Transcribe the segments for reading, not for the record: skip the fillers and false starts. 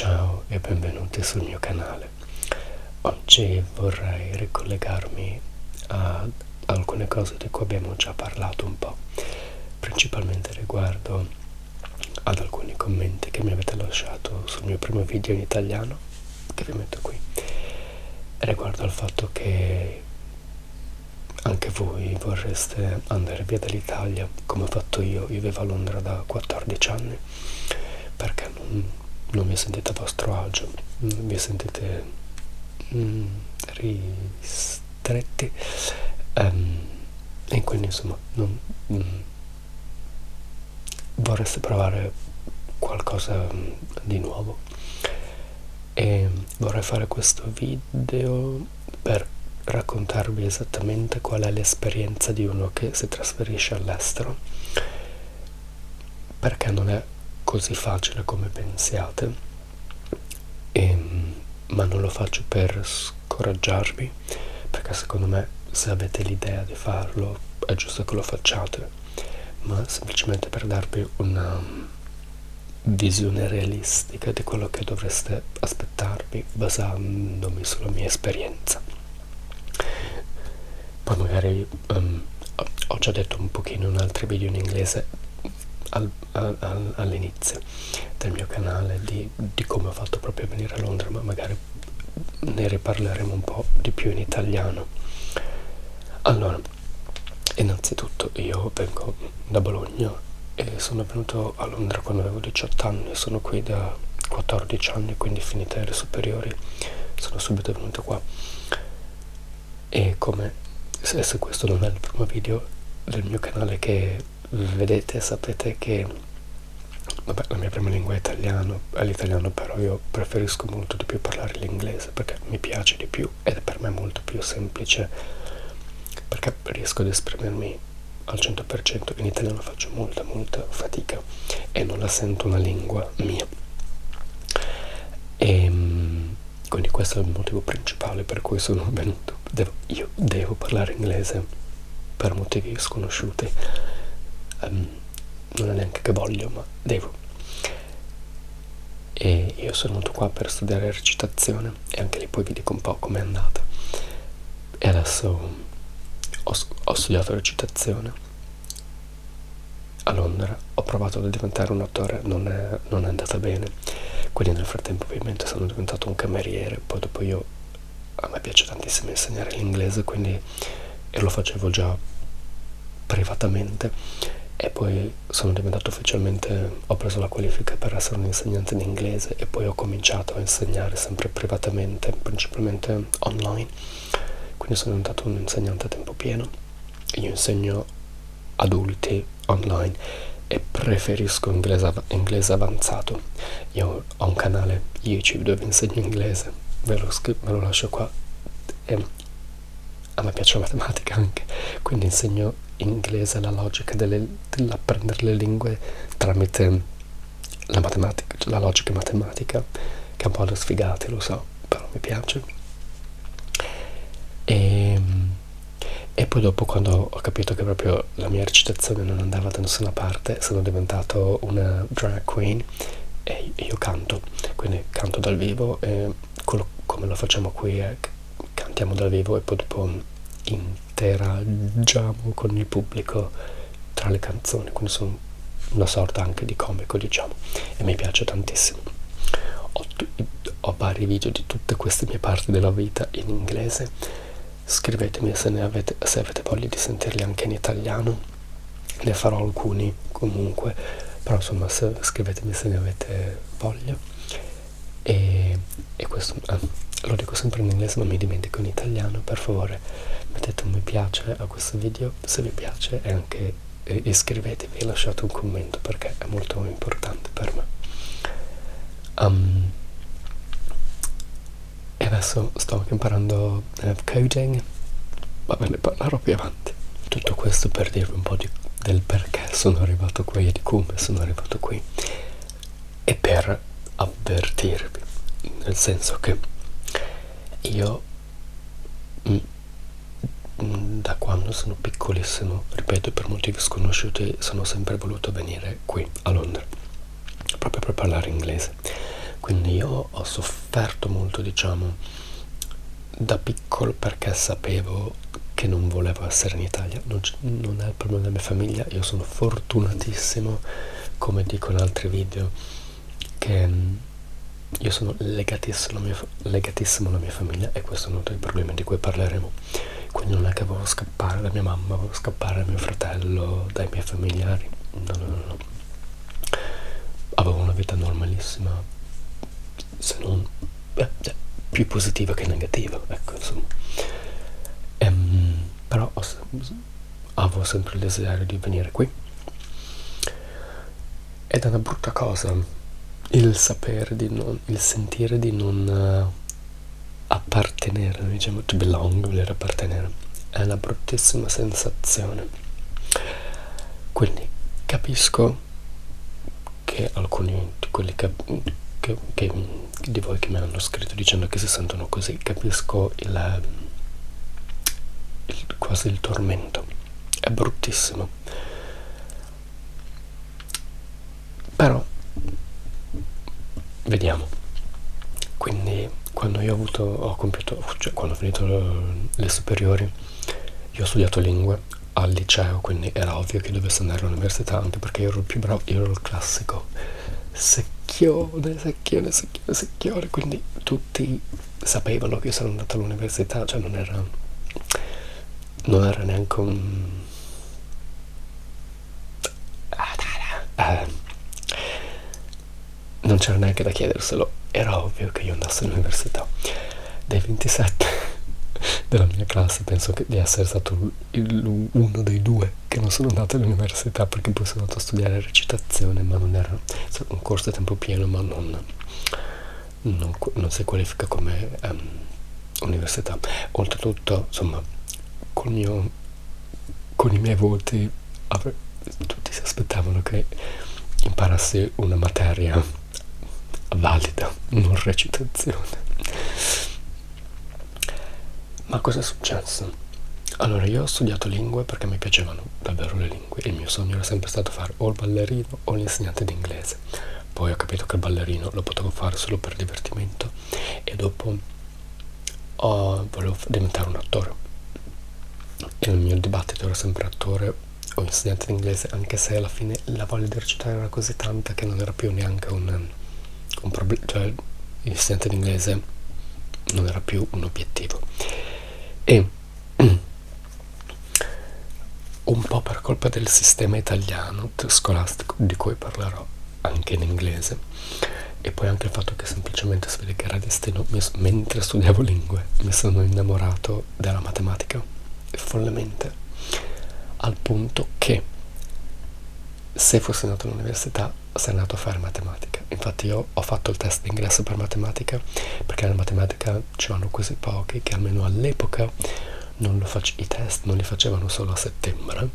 Ciao e benvenuti sul mio canale. Oggi vorrei ricollegarmi a alcune cose di cui abbiamo già parlato un po', principalmente riguardo ad alcuni commenti che mi avete lasciato sul mio primo video in italiano, che vi metto qui, riguardo al fatto che anche voi vorreste andare via dall'Italia, come ho fatto io vivo a Londra da 14 anni, perché non vi sentite a vostro agio, vi sentite ristretti, e quindi insomma vorreste provare qualcosa di nuovo, e vorrei fare questo video per raccontarvi esattamente qual è l'esperienza di uno che si trasferisce all'estero, perché non è così facile come pensiate, ma non lo faccio per scoraggiarvi, perché secondo me se avete l'idea di farlo è giusto che lo facciate, ma semplicemente per darvi una visione realistica di quello che dovreste aspettarvi basandomi sulla mia esperienza. Poi magari ho già detto un pochino in altri video in inglese all'inizio del mio canale di come ho fatto proprio a venire a Londra, ma magari ne riparleremo un po' di più in italiano. Allora, innanzitutto io vengo da Bologna e sono venuto a Londra quando avevo 18 anni, sono qui da 14 anni, quindi finite le superiori sono subito venuto qua. E come se questo non è il primo video del mio canale che vedete, sapete che vabbè, la mia prima lingua è l'italiano, però io preferisco molto di più parlare l'inglese perché mi piace di più ed è per me molto più semplice, perché riesco ad esprimermi al 100%. In italiano faccio molta fatica e non la sento una lingua mia, e quindi questo è il motivo principale per cui sono venuto. Io devo parlare inglese per motivi sconosciuti, non è neanche che voglio, ma devo. E io sono venuto qua per studiare recitazione e anche lì poi vi dico un po' com'è andata. E adesso ho studiato recitazione a Londra, ho provato a diventare un attore, non è andata bene, quindi nel frattempo ovviamente sono diventato un cameriere. Poi dopo a me piace tantissimo insegnare l'inglese, quindi e lo facevo già privatamente, e poi sono diventato ufficialmente, ho preso la qualifica per essere un insegnante di inglese e poi ho cominciato a insegnare sempre privatamente, principalmente online, quindi sono diventato un insegnante a tempo pieno. Io insegno adulti online e preferisco inglese avanzato. Io ho un canale YouTube dove insegno inglese, ve lo lascio qua, e a me piace la matematica anche, quindi insegno inglese, la logica dell'apprendere le lingue tramite la matematica, cioè la logica matematica, che è un po' da sfigati, lo so, però mi piace. E poi dopo, quando ho capito che proprio la mia recitazione non andava da nessuna parte, sono diventato una drag queen e io canto, quindi canto dal vivo, e come lo facciamo qui è cantiamo dal vivo e poi dopo interagiamo con il pubblico tra le canzoni, quindi sono una sorta anche di comico, diciamo, e mi piace tantissimo. Ho vari video di tutte queste mie parti della vita in inglese. Scrivetemi se avete voglia di sentirli anche in italiano, ne farò alcuni comunque, però insomma scrivetemi se ne avete voglia. E questo lo dico sempre in inglese ma mi dimentico in italiano. Per favore mettete un mi piace a questo video se vi piace, e anche iscrivetevi e lasciate un commento perché è molto importante per me. E adesso sto anche imparando coding, ma ve ne parlerò più avanti. Tutto questo per dirvi un po' del perché sono arrivato qui e di come sono arrivato qui, e per avvertirvi, nel senso che io da quando sono piccolissimo, ripeto, per motivi sconosciuti, sono sempre voluto venire qui a Londra proprio per parlare inglese. Quindi io ho sofferto molto, diciamo, da piccolo, perché sapevo che non volevo essere in Italia. Non è il problema della mia famiglia. Io sono fortunatissimo, come dico in altri video, che io sono legatissimo alla mia famiglia, e questo è uno dei problemi di cui parleremo. Quindi non è che volevo scappare da mia mamma, volevo scappare da mio fratello, dai miei familiari. No. Avevo una vita normalissima, se non più positiva che negativa, ecco, insomma. Però avevo sempre il desiderio di venire qui, ed è una brutta cosa il sapere il sentire di non appartenere, diciamo, to belong, voler appartenere. È una bruttissima sensazione. Quindi capisco che alcuni di quelli che di voi che mi hanno scritto dicendo che si sentono così, capisco quasi il tormento. È bruttissimo. Però vediamo. Quindi quando quando ho finito le superiori, io ho studiato lingue al liceo, quindi era ovvio che dovessi andare all'università, anche perché io ero il più bravo, io ero il classico secchione, quindi tutti sapevano che io sono andato all'università, cioè non era neanche un non c'era neanche da chiederselo, era ovvio che io andassi all'università. Dei 27 della mia classe penso di essere stato uno dei due che non sono andato all'università, perché poi sono andato a studiare recitazione, ma non era un corso a tempo pieno, ma non si qualifica come università. Oltretutto, insomma, con i miei voti tutti si aspettavano che imparassi una materia valida, non recitazione. Ma cosa è successo? Allora, io ho studiato lingue perché mi piacevano davvero le lingue. Il mio sogno era sempre stato fare o il ballerino o l'insegnante di inglese. Poi ho capito che il ballerino lo potevo fare solo per divertimento, e dopo volevo diventare un attore. E il mio dibattito era sempre attore o insegnante di inglese, anche se alla fine la voglia di recitare era così tanta che non era più neanche un problema, cioè l'insegnante di inglese non era più un obiettivo. E un po' per colpa del sistema italiano scolastico, di cui parlerò anche in inglese, e poi anche il fatto che semplicemente si vede che era destino, mentre studiavo lingue mi sono innamorato della matematica follemente, al punto che se fossi andato all'università sarei andato a fare matematica. Infatti io ho fatto il test d'ingresso per matematica, perché nella matematica ci vanno così pochi che almeno all'epoca i test non li facevano solo a settembre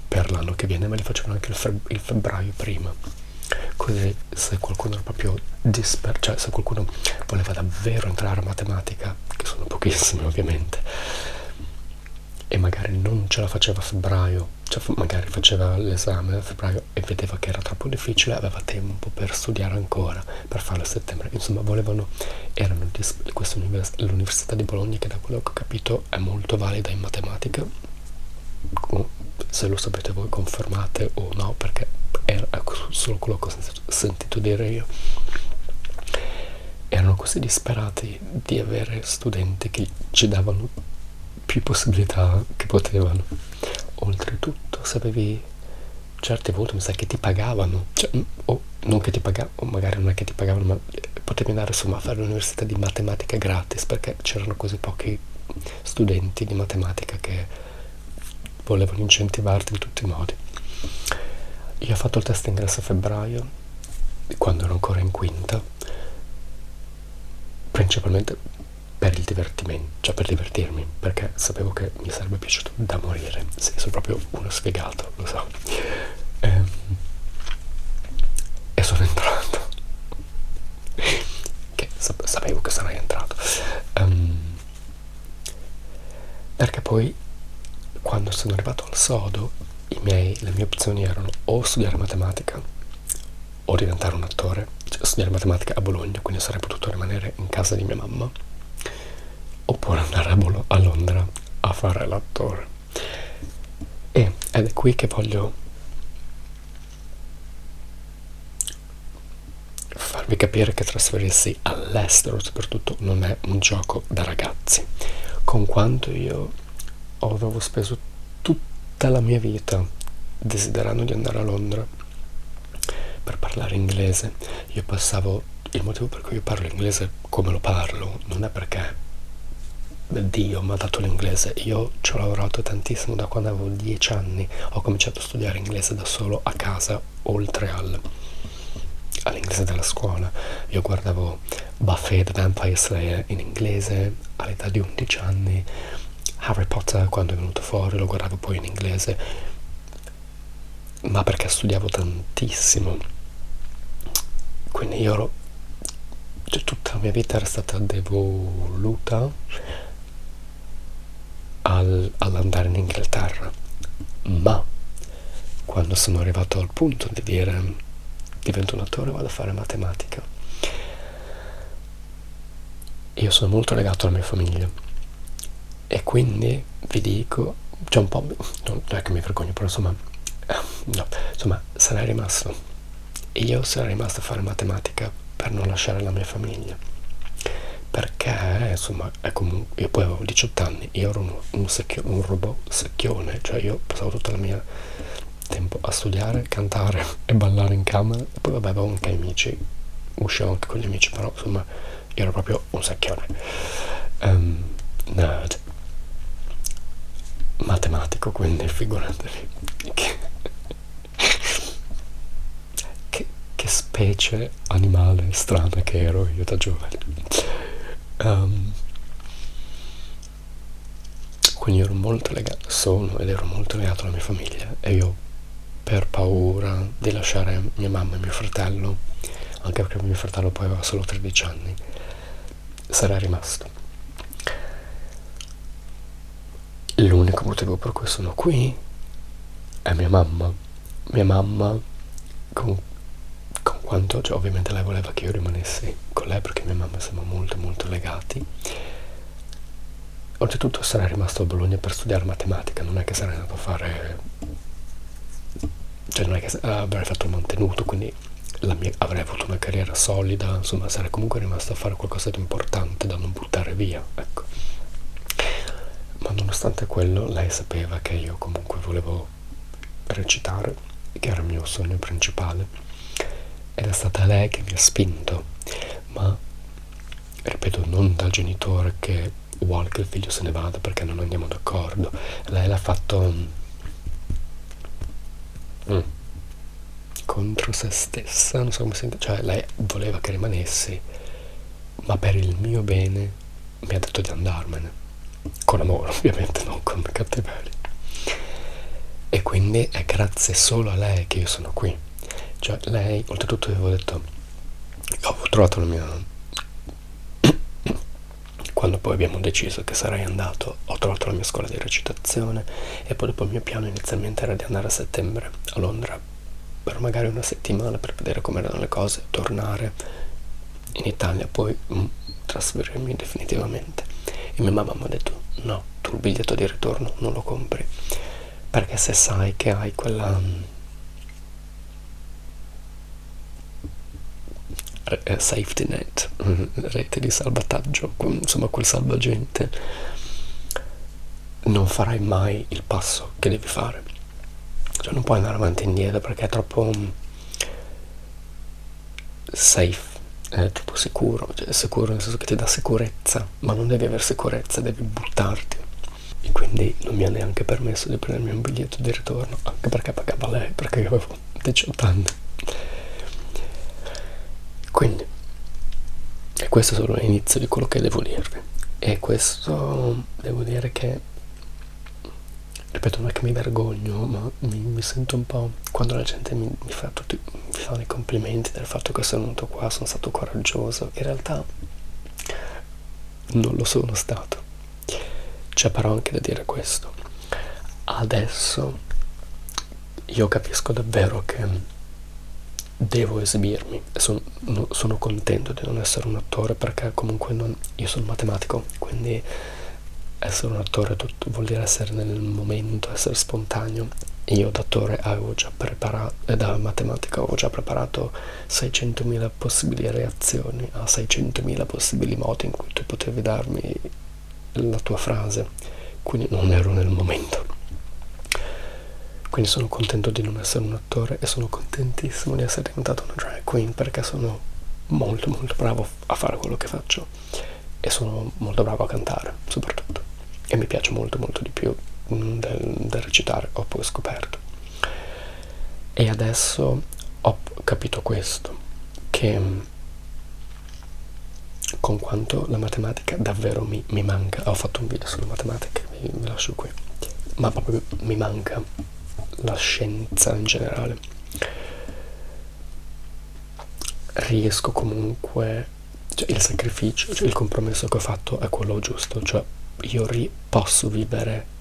per l'anno che viene, ma li facevano anche il febbraio prima. Così se qualcuno era proprio cioè se qualcuno voleva davvero entrare a matematica, che sono pochissimi ovviamente, e magari non ce la faceva a febbraio, cioè magari faceva l'esame a febbraio e vedeva che era troppo difficile, aveva tempo per studiare ancora, per farlo a settembre. Insomma, l'università di Bologna, che da quello che ho capito è molto valida in matematica. Se lo sapete voi confermate o no, perché è solo quello che ho sentito dire io. Erano così disperati di avere studenti che ci davano più possibilità che potevano. Oltretutto, se avevi certi voti, mi sa che ti pagavano, cioè, o non che ti pagavano, o magari non è che ti pagavano, ma potevi andare insomma a fare l'università di matematica gratis, perché c'erano così pochi studenti di matematica che volevano incentivarti in tutti i modi. Io ho fatto il test ingresso a febbraio, quando ero ancora in quinta, principalmente per il divertimento, cioè per divertirmi, perché sapevo che mi sarebbe piaciuto da morire. Sì, sono proprio uno sfigato, lo so. E sono entrato. Che sapevo che sarei entrato. Perché poi, quando sono arrivato al sodo, le mie opzioni erano o studiare matematica o diventare un attore, studiare matematica a Bologna, quindi sarei potuto rimanere in casa di mia mamma, oppure andare a Londra a fare l'attore. Ed è qui che voglio farvi capire che trasferirsi all'estero soprattutto non è un gioco da ragazzi. Con quanto io avevo speso tutta la mia vita desiderando di andare a Londra per parlare inglese, il motivo per cui io parlo inglese come lo parlo non è perché Dio mi ha dato l'inglese. Io ci ho lavorato tantissimo da quando avevo 10 anni. Ho cominciato a studiare inglese da solo a casa, oltre all'inglese della scuola. Io guardavo Buffy the Vampire Slayer in inglese all'età di 11 anni. Harry Potter, quando è venuto fuori, lo guardavo poi in inglese, ma perché studiavo tantissimo. Quindi tutta la mia vita era stata devoluta all'andare in Inghilterra. Ma quando sono arrivato al punto di dire divento un attore, vado a fare matematica, io sono molto legato alla mia famiglia, e quindi vi dico, c'è un po', non è che mi vergogno, però insomma sarei rimasto a fare matematica per non lasciare la mia famiglia, perché insomma è comunque, io poi avevo 18 anni, io ero un robot secchione, cioè io passavo tutta la mia tempo a studiare, cantare e ballare in camera, e poi vabbè avevo anche amici, uscivo anche con gli amici, però insomma io ero proprio un secchione, nerd, matematico, quindi figuratevi che specie animale strana che ero io da giovane. Quindi ero molto legato, ero molto legato alla mia famiglia, e io, per paura di lasciare mia mamma e mio fratello, anche perché mio fratello poi aveva solo 13 anni, sarei rimasto. L'unico motivo per cui sono qui è mia mamma. Mia mamma, con quanto, cioè ovviamente lei voleva che io rimanessi con lei, perché mia mamma siamo molto molto legati. Oltretutto sarei rimasto a Bologna per studiare matematica, non è che sarei andato a fare, cioè non è che avrei fatto il mantenuto, quindi avrei avuto una carriera solida, insomma sarei comunque rimasto a fare qualcosa di importante da non buttare via, ecco. Ma nonostante quello, lei sapeva che io comunque volevo recitare, che era il mio sogno principale, ed è stata lei che mi ha spinto, ma ripeto, non dal genitore che vuole che il figlio se ne vada perché non andiamo d'accordo. Lei l'ha fatto contro se stessa, non so come si intende, cioè lei voleva che rimanessi, ma per il mio bene mi ha detto di andarmene, con amore ovviamente, non con cattiveria, e quindi è grazie solo a lei che io sono qui. Cioè lei, oltretutto, avevo detto, ho trovato la mia, quando poi abbiamo deciso che sarei andato, ho trovato la mia scuola di recitazione, e poi dopo il mio piano inizialmente era di andare a settembre a Londra per magari una settimana per vedere come erano le cose, tornare in Italia, poi trasferirmi definitivamente. E mia mamma mi ha detto no, tu il biglietto di ritorno non lo compri, perché se sai che hai quella safety net, rete di salvataggio, insomma quel salvagente, non farai mai il passo che devi fare, cioè non puoi andare avanti e indietro perché è troppo safe, è troppo sicuro, cioè è sicuro nel senso che ti dà sicurezza, ma non devi avere sicurezza, devi buttarti. E quindi non mi ha neanche permesso di prendermi un biglietto di ritorno, anche perché pagava lei, perché io avevo 18 anni. Quindi, e questo è solo l'inizio di quello che devo dirvi. E questo devo dire che, ripeto, non è che mi vergogno, ma mi sento un po', quando la gente mi fanno i complimenti del fatto che sono venuto qua, sono stato coraggioso, in realtà non lo sono stato. C'è però anche da dire questo: adesso io capisco davvero che devo esibirmi e sono contento di non essere un attore, perché comunque io sono matematico, quindi essere un attore vuol dire essere nel momento, essere spontaneo. Io da attore avevo già preparato, da matematica avevo già preparato 600.000 possibili reazioni a 600.000 possibili modi in cui tu potevi darmi la tua frase, quindi non ero nel momento. Quindi sono contento di non essere un attore e sono contentissimo di essere diventato una drag queen, perché sono molto molto bravo a fare quello che faccio e sono molto bravo a cantare soprattutto, e mi piace molto molto di più del recitare, ho poi scoperto. E adesso ho capito questo, che con quanto la matematica davvero mi manca. Ho fatto un video sulla matematica, vi lascio qui, ma proprio mi manca la scienza in generale. Riesco comunque, cioè il sacrificio, cioè il compromesso che ho fatto è quello giusto, cioè io posso vivere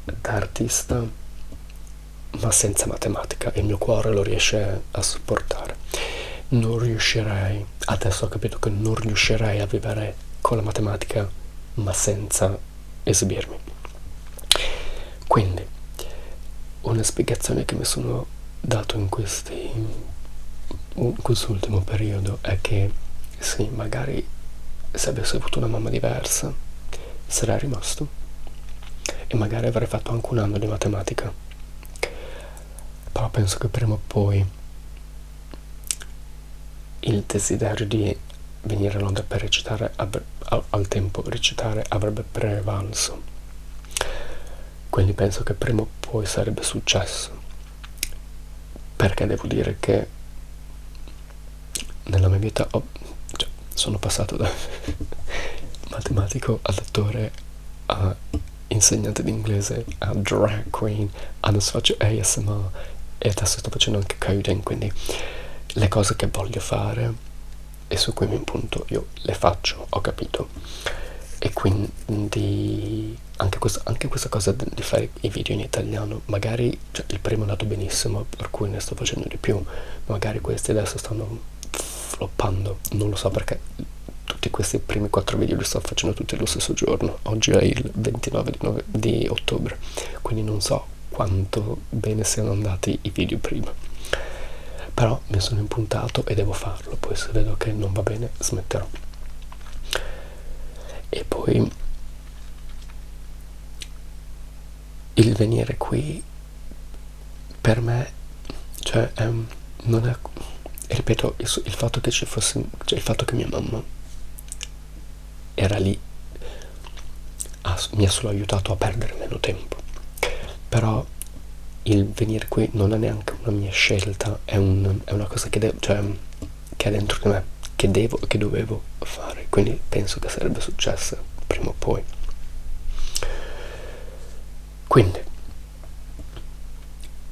da artista ma senza matematica, il mio cuore lo riesce a sopportare. Non riuscirei, adesso ho capito che non riuscirei a vivere con la matematica ma senza esibirmi. Quindi una spiegazione che mi sono dato in quest'ultimo periodo è che sì, magari se avessi avuto una mamma diversa sarei rimasto e magari avrei fatto anche un anno di matematica, però penso che prima o poi il desiderio di venire a Londra per recitare al tempo recitare avrebbe prevalso, quindi penso che prima o poi sarebbe successo, perché devo dire che nella mia vita sono passato da matematico ad attore a insegnante di inglese a drag queen, adesso faccio ASMR e adesso sto facendo anche coding, quindi le cose che voglio fare e su cui mi impunto io le faccio, ho capito. E quindi anche questa cosa di fare i video in italiano, magari il primo è andato benissimo per cui ne sto facendo di più, magari questi adesso stanno floppando, non lo so, perché tutti questi primi 4 video li sto facendo tutti lo stesso giorno. Oggi è il 29 di ottobre, quindi non so quanto bene siano andati i video prima, però mi sono impuntato e devo farlo, poi se vedo che non va bene smetterò. E poi il venire qui per me, cioè non è, ripeto, il fatto che ci fosse, cioè il fatto che mia mamma era lì mi ha solo aiutato a perdere meno tempo, però il venire qui non è neanche una mia scelta, è una cosa che che è dentro di me, che dovevo fare, quindi penso che sarebbe successa prima o poi. Quindi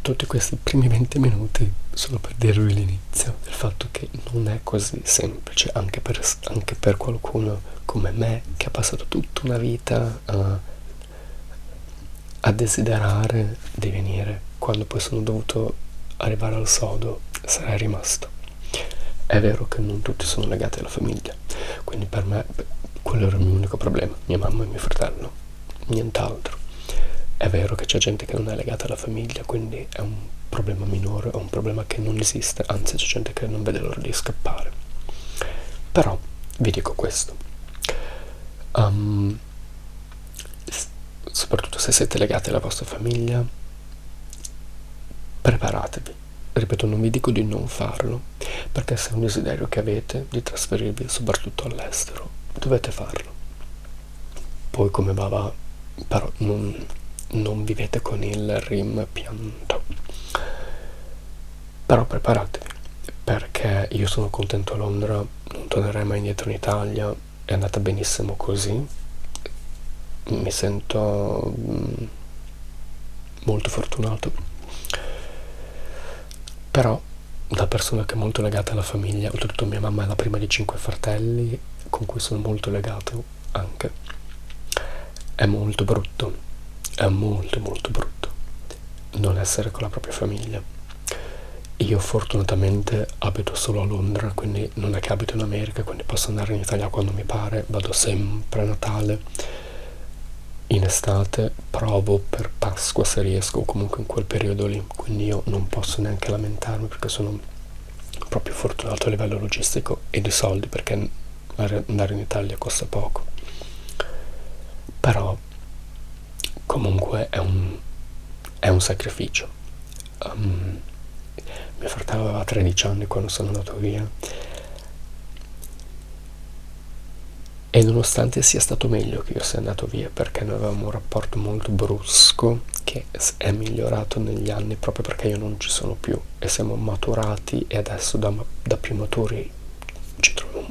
tutti questi primi 20 minuti solo per dirvi l'inizio del fatto che non è così semplice anche per qualcuno come me, che ha passato tutta una vita a desiderare di venire. Quando poi sono dovuto arrivare al sodo sarei rimasto. È vero che non tutti sono legati alla famiglia, quindi per me quello era il mio unico problema, mia mamma e mio fratello, nient'altro. È vero che c'è gente che non è legata alla famiglia, quindi è un problema minore, è un problema che non esiste, anzi c'è gente che non vede l'ora di scappare. Però vi dico questo, soprattutto se siete legati alla vostra famiglia, preparatevi. Ripeto, non vi dico di non farlo, perché se è un desiderio che avete di trasferirvi soprattutto all'estero, dovete farlo. Poi come va, però non vivete con il rimpianto. Però preparatevi, perché io sono contento a Londra, non tornerei mai indietro in Italia, è andata benissimo così, mi sento molto fortunato. Però da persona che è molto legata alla famiglia, oltretutto mia mamma è la prima di 5 fratelli con cui sono molto legato anche, è molto brutto non essere con la propria famiglia, Io fortunatamente abito solo a Londra, quindi non è che abito in America, quindi posso andare in Italia quando mi pare, vado sempre a Natale, in estate, provo per Pasqua se riesco, o comunque in quel periodo lì, quindi io non posso neanche lamentarmi perché sono proprio fortunato a livello logistico e di soldi, perché andare in Italia costa poco. Però comunque è un sacrificio. Mio fratello aveva 13 anni quando sono andato via, e nonostante sia stato meglio che io sia andato via, perché noi avevamo un rapporto molto brusco che è migliorato negli anni proprio perché io non ci sono più e siamo maturati, e adesso da più maturi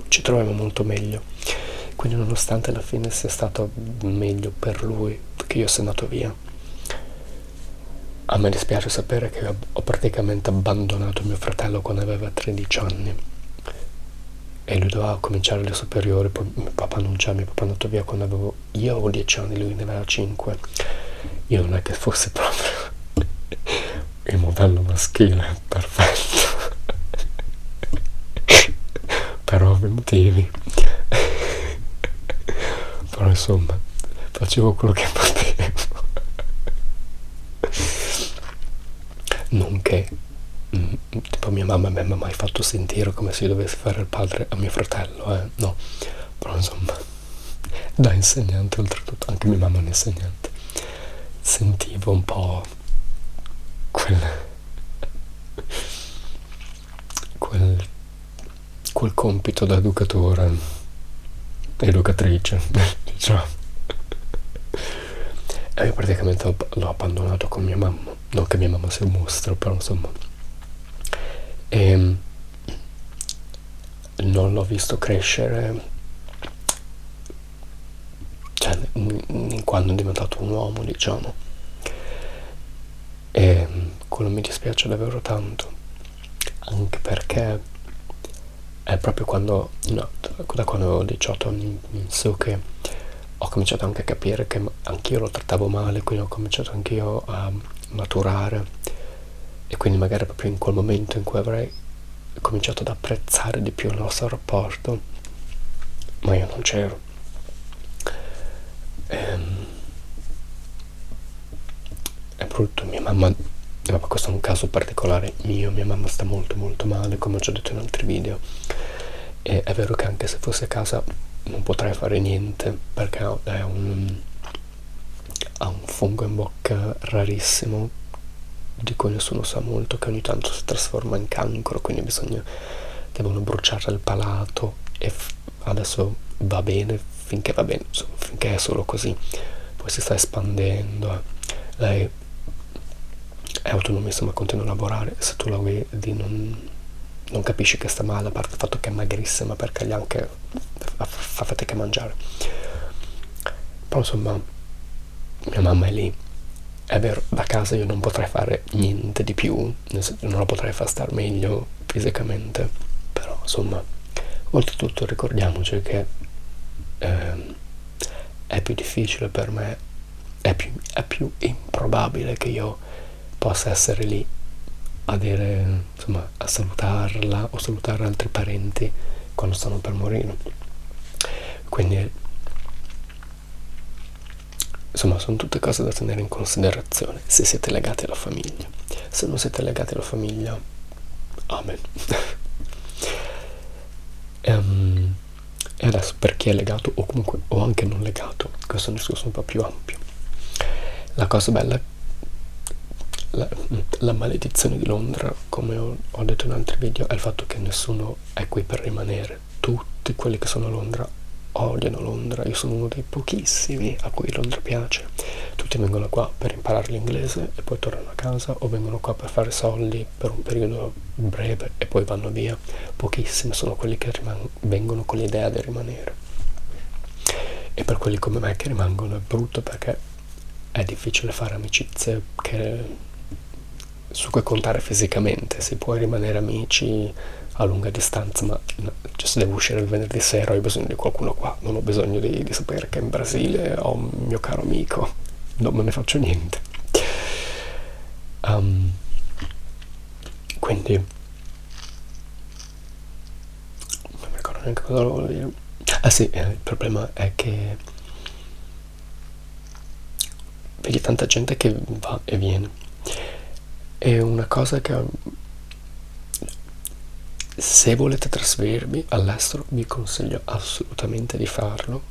ci troviamo molto meglio. Quindi nonostante alla fine sia stato meglio per lui che io sia andato via, a me dispiace sapere che ho praticamente abbandonato mio fratello quando aveva 13 anni e lui doveva cominciare le superiori, poi mio papà non c'è, mio papà è andato via quando io avevo 10 anni, lui ne aveva 5. Io non è che fosse proprio il modello maschile perfetto per ovvi motivi, però insomma facevo quello che potevo. Non che tipo mia mamma mi ha mai fatto sentire come se io dovessi fare il padre a mio fratello, no, però insomma, da insegnante oltretutto, anche mia mamma è un'insegnante, sentivo un po' quel, quel compito da educatore, educatrice, diciamo. E io praticamente l'ho abbandonato con mia mamma, non che mia mamma sia un mostro, però insomma, e non l'ho visto crescere, cioè quando è diventato un uomo, diciamo, e quello mi dispiace davvero tanto, anche perché è proprio quando, no, da quando avevo 18 anni in su che ho cominciato anche a capire che anch'io lo trattavo male, quindi ho cominciato anch'io a maturare, e quindi magari proprio in quel momento in cui avrei cominciato ad apprezzare di più il nostro rapporto, ma io non c'ero. È brutto, mia mamma, vabbè, questo è un caso particolare mio, mia mamma sta molto molto male, come ho già detto in altri video, e è vero che anche se fosse a casa non potrei fare niente perché ha un fungo in bocca rarissimo di cui nessuno sa molto, che ogni tanto si trasforma in cancro, quindi devono bruciare il palato, e adesso va bene, finché è solo così, poi si sta espandendo, lei è autonomista ma continua a lavorare, se tu la vedi non capisci che sta male, a parte il fatto che è magrissima perché gli anche fa fatica a mangiare, però insomma mia mamma è lì. È vero, da casa io non potrei fare niente di più, non la potrei far star meglio fisicamente, però insomma, oltretutto ricordiamoci che è più difficile per me, è più improbabile che io possa essere lì a dire, insomma, a salutarla o salutare altri parenti quando stanno per morire. Quindi insomma, sono tutte cose da tenere in considerazione se siete legati alla famiglia. Se non siete legati alla famiglia, amen. E adesso, per chi è legato o comunque o anche non legato, questo è un discorso un po' più ampio. La cosa bella, la maledizione di Londra, come ho detto in altri video, è il fatto che nessuno è qui per rimanere. Tutti quelli che sono a Londra odiano Londra. Io sono uno dei pochissimi a cui Londra piace. Tutti vengono qua per imparare l'inglese e poi tornano a casa, o vengono qua per fare soldi per un periodo breve e poi vanno via. Pochissimi sono quelli che vengono con l'idea di rimanere, e per quelli come me che rimangono è brutto, perché è difficile fare amicizie su cui contare fisicamente. Si può rimanere amici a lunga distanza, ma no, cioè, se devo uscire il venerdì sera ho bisogno di qualcuno qua, non ho bisogno di sapere che in Brasile ho un mio caro amico, non me ne faccio niente. Quindi non mi ricordo neanche cosa volevo dire. Ah sì, il problema è che vedi tanta gente che va e viene. È una cosa che, se volete trasferirvi all'estero, vi consiglio assolutamente di farlo,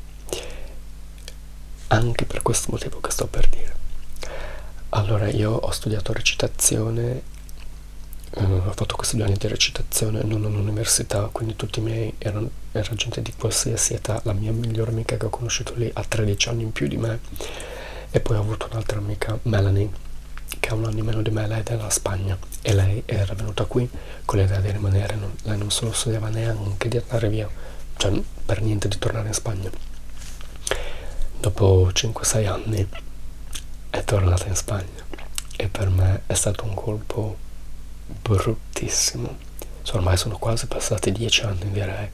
anche per questo motivo che sto per dire. Allora, io ho studiato recitazione, ho fatto questi 2 anni di recitazione non all'università, quindi tutti i miei era gente di qualsiasi età. La mia migliore amica che ho conosciuto lì ha 13 anni in più di me, e poi ho avuto un'altra amica, Melanie, che ha 1 anno in meno di me. Lei è della Spagna e lei era venuta qui con l'idea di rimanere. Lei non se lo studiava neanche di andare via, cioè per niente di tornare in Spagna. Dopo 5-6 anni è tornata in Spagna, e per me è stato un colpo bruttissimo. Ormai sono quasi passati 10 anni, direi,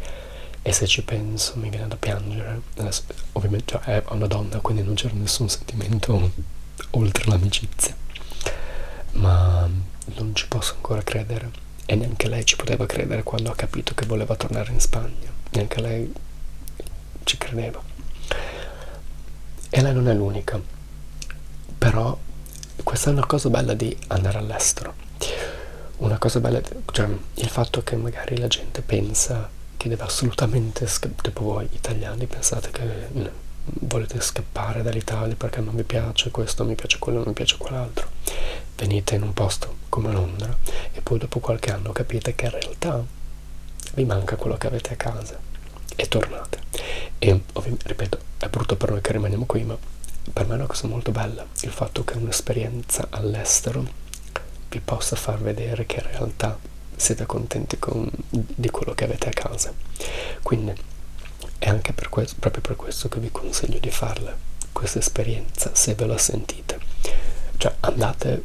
e se ci penso mi viene da piangere. Adesso, ovviamente è una donna, quindi non c'era nessun sentimento oltre l'amicizia, ma non ci posso ancora credere, e neanche lei ci poteva credere quando ha capito che voleva tornare in Spagna. Neanche lei ci credeva. E lei non è l'unica, però questa è una cosa bella di andare all'estero. Una cosa bella, cioè il fatto che magari la gente pensa che deve assolutamente tipo voi italiani pensate che volete scappare dall'Italia perché non vi piace questo, non mi piace quello, non mi piace quell'altro. Venite in un posto come Londra e poi dopo qualche anno capite che in realtà vi manca quello che avete a casa e tornate. E ovviamente, ripeto, è brutto per noi che rimaniamo qui, ma per me è una cosa molto bella il fatto che un'esperienza all'estero vi possa far vedere che in realtà siete contenti di quello che avete a casa. Quindi è anche per questo, proprio per questo, che vi consiglio di farla questa esperienza, se ve la sentite. Cioè andate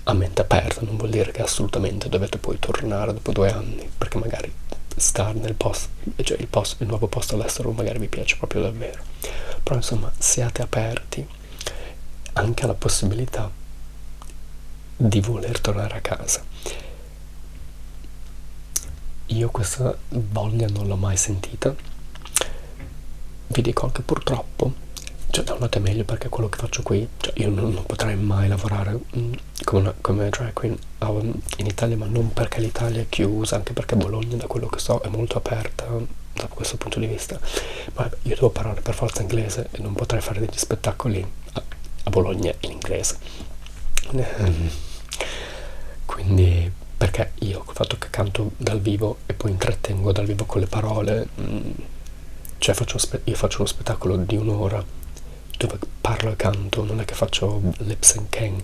a mente aperta, non vuol dire che assolutamente dovete poi tornare dopo 2 anni, perché magari stare nel posto, cioè il nuovo posto all'estero magari vi piace proprio davvero. Però insomma, siate aperti anche alla possibilità di voler tornare a casa. Io questa voglia non l'ho mai sentita. Vi dico anche purtroppo, cioè da un lato è meglio perché quello che faccio qui, cioè io non potrei mai lavorare come drag queen in Italia, ma non perché l'Italia è chiusa, anche perché Bologna, da quello che so, è molto aperta da questo punto di vista, ma io devo parlare per forza inglese e non potrei fare degli spettacoli a Bologna in inglese. Quindi, perché io col fatto che canto dal vivo e poi intrattengo dal vivo con le parole, cioè io faccio uno spettacolo di 1 ora dove parlo e canto, non è che faccio lip syncing,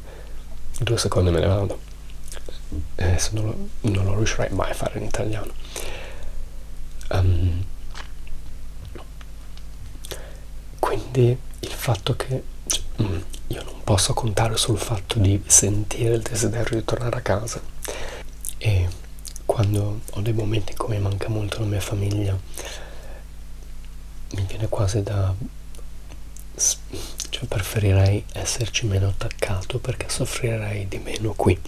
2 secondi me ne vado. Se non lo riuscirei mai a fare in italiano. Quindi il fatto che io non posso contare sul fatto di sentire il desiderio di tornare a casa, e quando ho dei momenti in cui mi manca molto la mia famiglia mi viene quasi cioè preferirei esserci meno attaccato perché soffrirei di meno qui.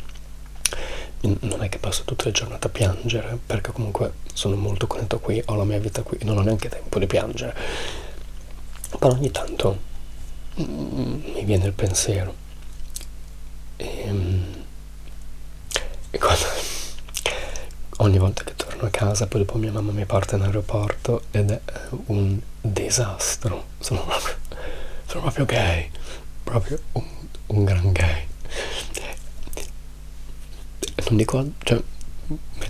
Non è che passo tutte le giornate a piangere, perché comunque sono molto contento qui, ho la mia vita qui, non ho neanche tempo di piangere, però ogni tanto mi viene il pensiero, e ogni volta che torno a casa poi dopo mia mamma mi porta in aeroporto ed è un disastro. Sono proprio gay, proprio un gran gay. Non dico, cioè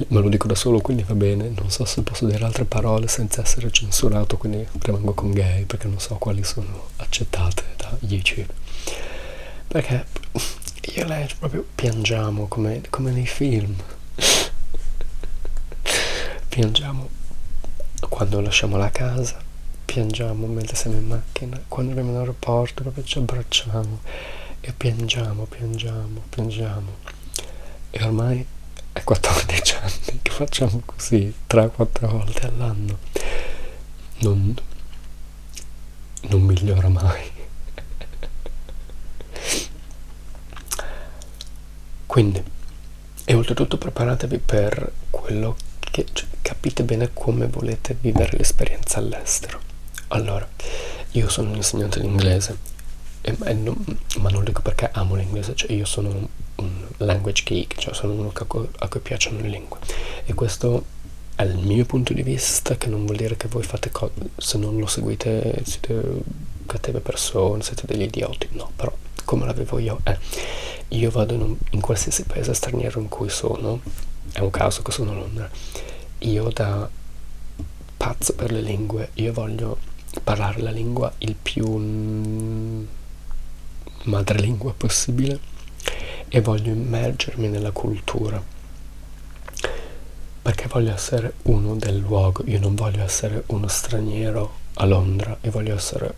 me lo dico da solo, quindi va bene. Non so se posso dire altre parole senza essere censurato, quindi rimango con gay perché non so quali sono accettate da YouTube. Perché io e lei proprio piangiamo come nei film. Piangiamo quando lasciamo la casa, piangiamo mentre siamo in macchina, quando arriviamo in aeroporto proprio ci abbracciamo e piangiamo. E ormai è 14 anni che facciamo così 3-4 volte all'anno. Non migliora mai. Quindi E oltretutto preparatevi per quello che, cioè, capite bene come volete vivere l'esperienza all'estero. Allora, io sono un insegnante di inglese, ma non dico perché amo l'inglese, cioè io sono un language geek, cioè sono uno a cui piacciono le lingue. E questo è il mio punto di vista, che non vuol dire che voi fate se non lo seguite siete cattive persone, siete degli idioti, no, però come la vivo io è, io vado in qualsiasi paese straniero in cui sono, è un caso che sono a Londra, io da pazzo per le lingue, io voglio parlare la lingua il più madrelingua possibile e voglio immergermi nella cultura, perché voglio essere uno del luogo, io non voglio essere uno straniero a Londra, io voglio essere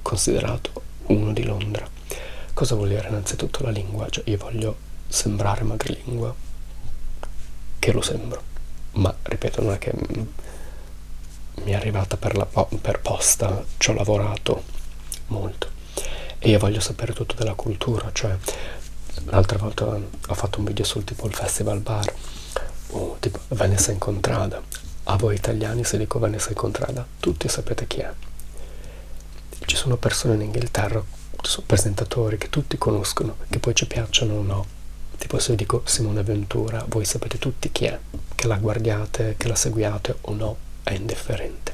considerato uno di Londra. Cosa vuol dire innanzitutto la lingua? Cioè io voglio sembrare madrelingua, che lo sembro, ma ripeto, non è che mi è arrivata per posta, ci ho lavorato molto e io voglio sapere tutto della cultura. Cioè l'altra volta ho fatto un video sul tipo il festival bar, tipo Vanessa Incontrada. A voi italiani, se dico Vanessa Incontrada, tutti sapete chi è. Ci sono persone in Inghilterra, sono presentatori che tutti conoscono, che poi ci piacciono o no. Tipo se io dico Simone Ventura, voi sapete tutti chi è, che la guardiate, che la seguiate o no, è indifferente.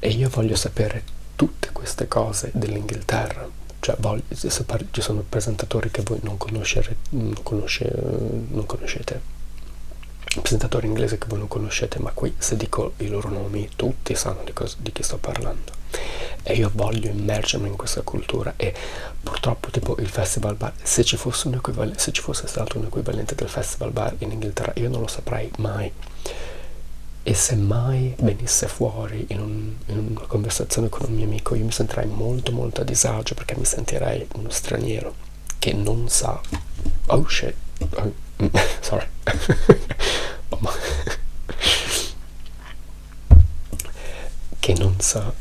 E io voglio sapere tutte queste cose dell'Inghilterra. Cioè ci sono presentatori che voi non conoscete, presentatori inglesi che voi non conoscete, ma qui se dico i loro nomi tutti sanno di chi sto parlando. E io voglio immergermi in questa cultura, e purtroppo tipo il festival bar, se ci fosse stato un equivalente del festival bar in Inghilterra, io non lo saprei mai. E se mai venisse fuori in una conversazione con un mio amico, io mi sentirei molto molto a disagio, perché mi sentirei uno straniero che non sa. Oh shit, sorry. Che non sa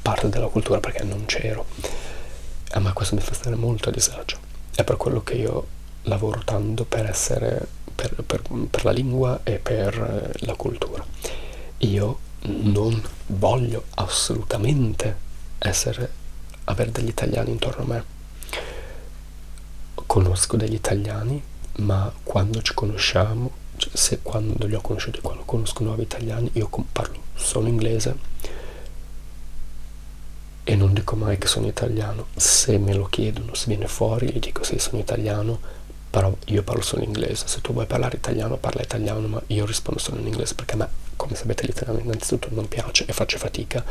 parte della cultura, perché non c'ero. Ma questo mi fa stare molto a disagio. È per quello che io lavoro tanto per essere per la lingua e per la cultura. Io non voglio assolutamente avere degli italiani intorno a me. Conosco degli italiani, ma quando ci conosciamo, cioè quando li ho conosciuti, quando conosco nuovi italiani, io parlo solo inglese e non dico mai che sono italiano. Se me lo chiedono, se viene fuori, gli dico sì, sono italiano, però io parlo solo inglese. Se tu vuoi parlare italiano, parla italiano, ma io rispondo solo in inglese, perché a me, come sapete, l'italiano innanzitutto non piace e faccio fatica.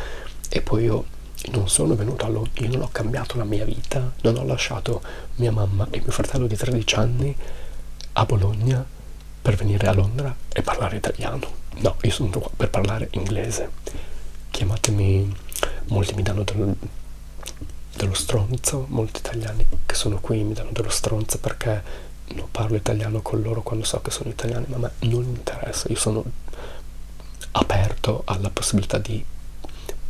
E poi io non sono venuto a Londra, io non ho cambiato la mia vita, non ho lasciato mia mamma e mio fratello di 13 anni a Bologna per venire a Londra e parlare italiano. No, io sono qua per parlare inglese. Chiamatemi, molti mi danno dello stronzo, molti italiani che sono qui mi danno dello stronzo perché non parlo italiano con loro quando so che sono italiani, ma a me non interessa. Io sono aperto alla possibilità di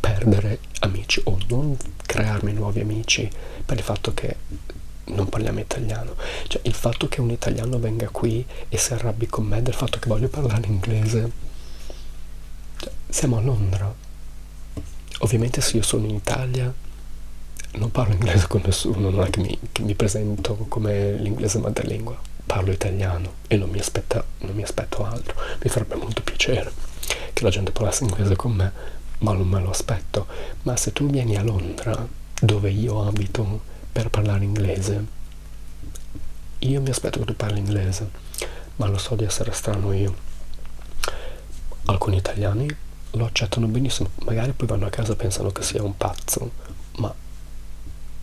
perdere amici o non crearmi nuovi amici per il fatto che non parliamo italiano. Cioè il fatto che un italiano venga qui e si arrabbi con me del fatto che voglio parlare inglese, cioè, siamo a Londra. Ovviamente se io sono in Italia non parlo inglese con nessuno, non è che mi presento come l'inglese madrelingua, parlo italiano e non mi aspetto altro. Mi farebbe molto piacere che la gente parlasse inglese con me, ma non me lo aspetto. Ma se tu vieni a Londra, dove io abito, per parlare inglese, io mi aspetto che tu parli inglese, ma lo so di essere strano io. Alcuni italiani lo accettano benissimo, magari poi vanno a casa e pensano che sia un pazzo, ma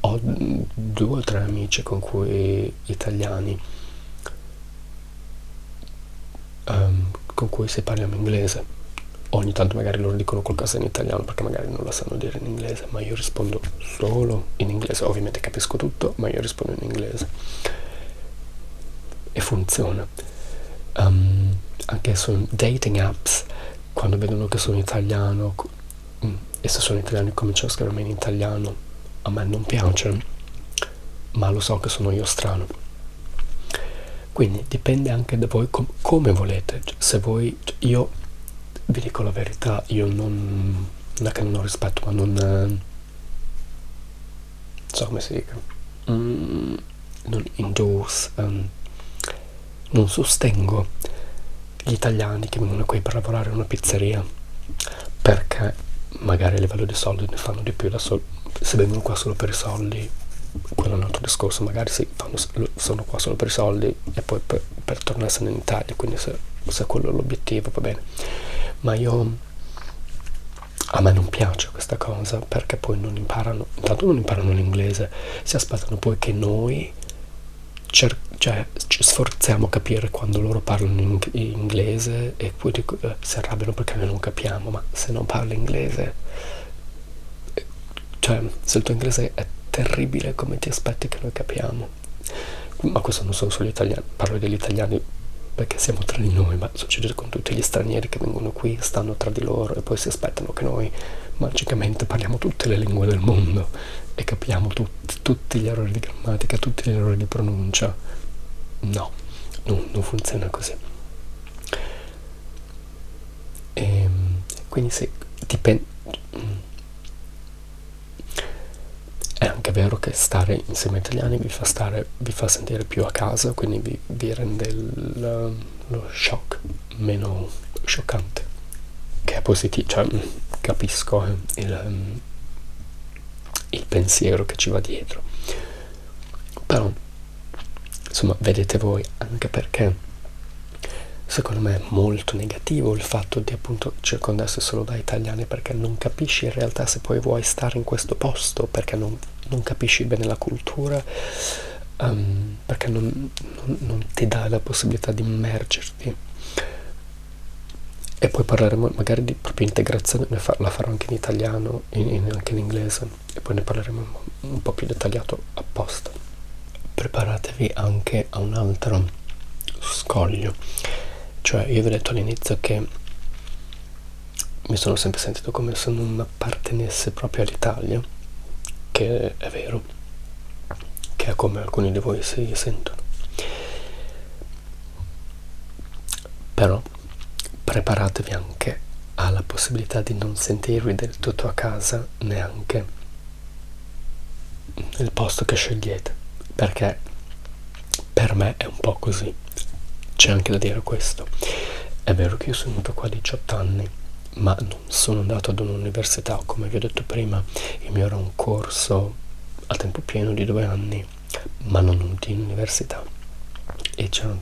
ho 2 o 3 amici con cui italiani con cui se parliamo inglese. Ogni tanto magari loro dicono qualcosa in italiano perché magari non la sanno dire in inglese, ma io rispondo solo in inglese. Ovviamente capisco tutto, ma io rispondo in inglese e funziona. Anche su dating apps, quando vedono che sono italiano e se sono italiano cominciano a scrivermi in italiano, a me non piace, ma lo so che sono io strano. Quindi dipende anche da voi come volete. Se voi, io vi dico la verità, io non è che non ho rispetto, ma non so come si dica, non endorse, non sostengo gli italiani che vengono qui per lavorare in una pizzeria, perché magari a livello di soldi ne fanno di più da solo. Se vengono qua solo per i soldi, quello è un altro discorso, magari sono qua solo per i soldi e poi per tornarsene in Italia, quindi se quello è l'obiettivo va bene. Ma a me non piace questa cosa, perché poi intanto non imparano l'inglese, si aspettano poi che noi ci sforziamo a capire quando loro parlano in inglese, e poi si arrabbiano perché noi non capiamo. Ma se non parli inglese, cioè se il tuo inglese è terribile, come ti aspetti che noi capiamo? Ma questo non sono solo gli italiani, parlo degli italiani perché siamo tra di noi, ma succede con tutti gli stranieri che vengono qui, stanno tra di loro e poi si aspettano che noi magicamente parliamo tutte le lingue del mondo e capiamo tutti gli errori di grammatica, tutti gli errori di pronuncia. No, non funziona così. Quindi sì, dipende. È anche vero che stare insieme agli italiani vi fa sentire più a casa, quindi vi rende lo shock meno scioccante, che è positivo, cioè capisco il pensiero che ci va dietro, però insomma vedete voi, anche perché secondo me è molto negativo il fatto di appunto circondarsi solo da italiani, perché non capisci in realtà se poi vuoi stare in questo posto, perché non capisci bene la cultura, perché non ti dà la possibilità di immergerti. E poi parleremo magari di propria integrazione, la farò anche in italiano, anche in inglese, e poi ne parleremo un po' più dettagliato apposta. Preparatevi anche a un altro scoglio. Cioè, io vi ho detto all'inizio che mi sono sempre sentito come se non appartenesse proprio all'Italia, che è vero, che è come alcuni di voi si sentono. Però preparatevi anche alla possibilità di non sentirvi del tutto a casa neanche nel posto che scegliete, perché per me è un po' così. C'è anche da dire questo. È vero che io sono venuto qua a 18 anni, ma non sono andato ad un'università, come vi ho detto prima. Il mio era un corso a tempo pieno di 2 anni, ma non di università. E c'era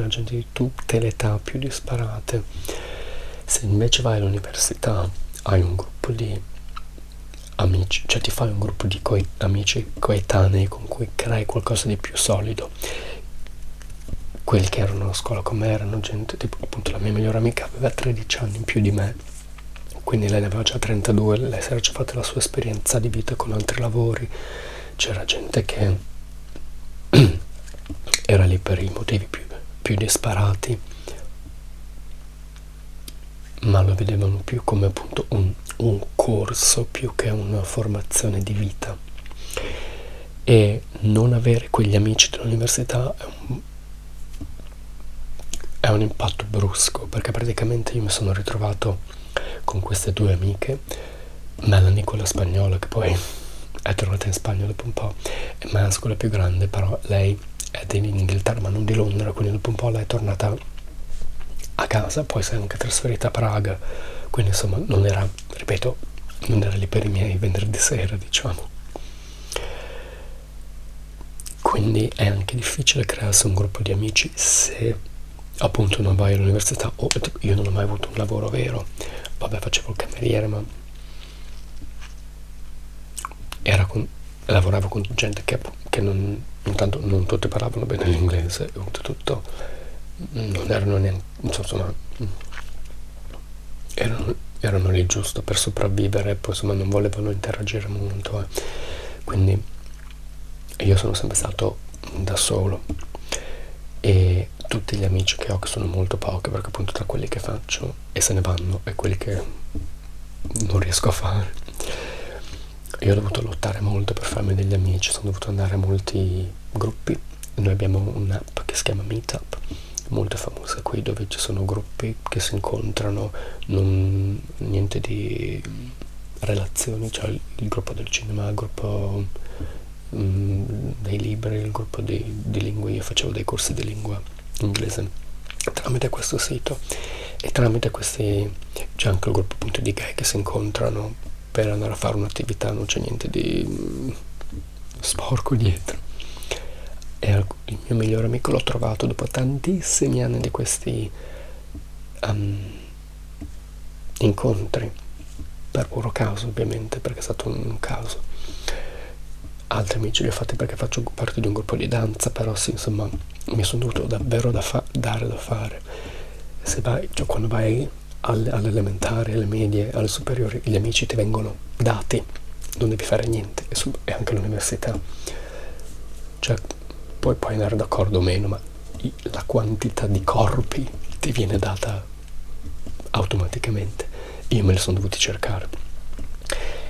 gente di tutte le età più disparate. Se invece vai all'università hai un gruppo di amici, cioè ti fai un gruppo di amici coetanei con cui crei qualcosa di più solido. Quelli che erano a scuola con me erano gente tipo, appunto, la mia migliore amica aveva 13 anni in più di me, quindi lei ne aveva già 32, lei si era già fatta la sua esperienza di vita con altri lavori. C'era gente che era lì per i motivi più disparati, ma lo vedevano più come appunto un corso più che una formazione di vita. E non avere quegli amici dell'università è un impatto brusco, perché praticamente io mi sono ritrovato con queste 2 amiche, Melanie, quella spagnola, che poi è tornata in Spagna dopo un po', e Maz, quella più grande, però lei è di Inghilterra ma non di Londra, quindi dopo un po' lei è tornata a casa, poi si è anche trasferita a Praga, quindi insomma non era lì per i miei venerdì sera, diciamo. Quindi è anche difficile crearsi un gruppo di amici se appunto non vai all'università, o io non ho mai avuto un lavoro vero. Vabbè, facevo il cameriere, ma lavoravo con gente che intanto non tutti parlavano bene l'inglese, e oltretutto non erano neanche, insomma, erano lì giusto per sopravvivere, e poi insomma non volevano interagire molto, quindi io sono sempre stato da solo, e tutti gli amici che ho, che sono molto pochi, perché appunto tra quelli che faccio e se ne vanno e quelli che non riesco a fare, io ho dovuto lottare molto per farmi degli amici, sono dovuto andare a molti gruppi noi abbiamo un'app che si chiama Meetup, molto famosa qui, dove ci sono gruppi che si incontrano, niente di relazioni, cioè il gruppo del cinema, il gruppo dei libri, il gruppo di lingue. Io facevo dei corsi di lingua inglese tramite questo sito, e tramite questi c'è anche il gruppo appunto di gay che si incontrano per andare a fare un'attività, non c'è niente di sporco dietro. E il mio migliore amico l'ho trovato dopo tantissimi anni di questi incontri, per puro caso ovviamente, perché è stato un caso. Altri amici li ho fatti perché faccio parte di un gruppo di danza, però sì, insomma, mi sono dovuto davvero dare da fare. Se vai, cioè quando vai alle elementari, alle medie, alle superiori, gli amici ti vengono dati, non devi fare niente, e anche all'università. Cioè, poi puoi andare d'accordo o meno, ma la quantità di corpi ti viene data automaticamente. Io me li sono dovuti cercare.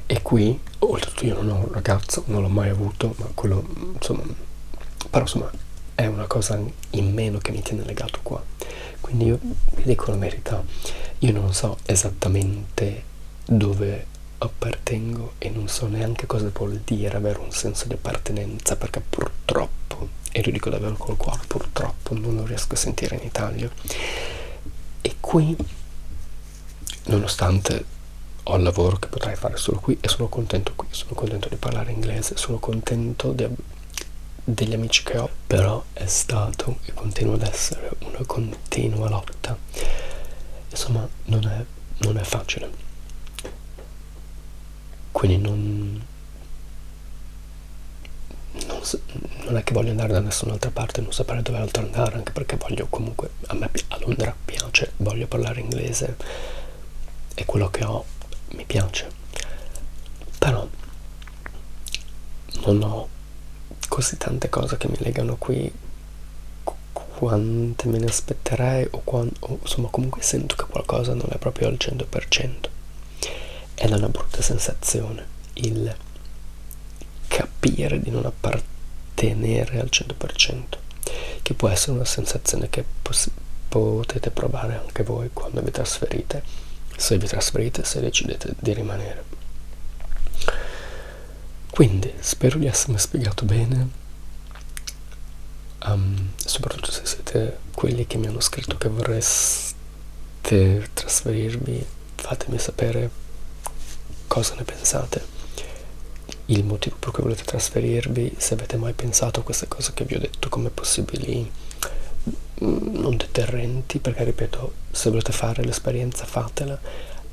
E qui, oltretutto, io non ho un ragazzo, non l'ho mai avuto, ma quello, insomma, però insomma, è una cosa in meno che mi tiene legato qua. Quindi io vi dico la verità, io non so esattamente dove appartengo, e non so neanche cosa vuol dire avere un senso di appartenenza, perché purtroppo, e lo dico davvero col cuore, purtroppo non lo riesco a sentire in Italia. E qui, nonostante ho il lavoro che potrei fare solo qui, e sono contento qui, sono contento di parlare inglese, sono contento degli amici che ho, però è stato e continua ad essere una continua lotta. Insomma, non è facile. Quindi non è che voglio andare da nessun'altra parte, non sapere dove altro andare, anche perché voglio comunque, a Londra piace, voglio parlare inglese, e quello che ho mi piace, però non ho così tante cose che mi legano qui quante me ne aspetterei, o insomma, comunque sento che qualcosa non è proprio al 100%, ed è una brutta sensazione il capire di non appartenere al 100%, che può essere una sensazione che potete provare anche voi quando vi trasferite, se decidete di rimanere. Quindi spero di essermi spiegato bene, soprattutto se siete quelli che mi hanno scritto che vorreste trasferirvi, fatemi sapere cosa ne pensate, il motivo per cui volete trasferirvi, se avete mai pensato a queste cose che vi ho detto come possibili non deterrenti, perché ripeto, se volete fare l'esperienza fatela,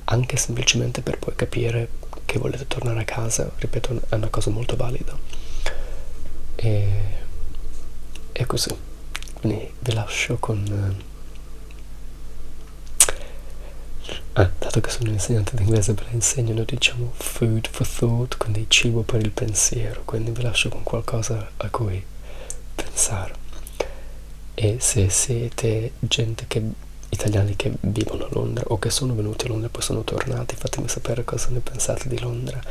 anche semplicemente per poi capire che volete tornare a casa, ripeto, è una cosa molto valida, e così. Quindi vi lascio con dato che sono insegnante di inglese, ve la insegno, noi diciamo food for thought, quindi cibo per il pensiero, quindi vi lascio con qualcosa a cui pensare. E se siete italiani che vivono a Londra, o che sono venuti a Londra e poi sono tornati, fatemi sapere cosa ne pensate di Londra.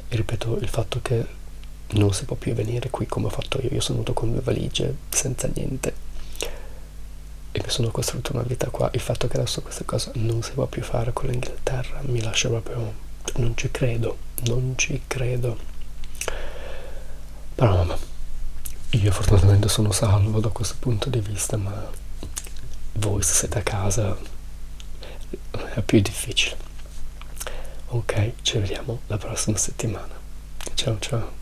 E ripeto, il fatto che non si può più venire qui come ho fatto io sono venuto con 2 valigie senza niente e mi sono costruito una vita qua. Il fatto che adesso questa cosa non si può più fare con l'Inghilterra mi lascia proprio, non ci credo. Però vabbè, io fortunatamente sono salvo da questo punto di vista, ma voi, se siete a casa, è più difficile. Ok, ci vediamo la prossima settimana. Ciao ciao.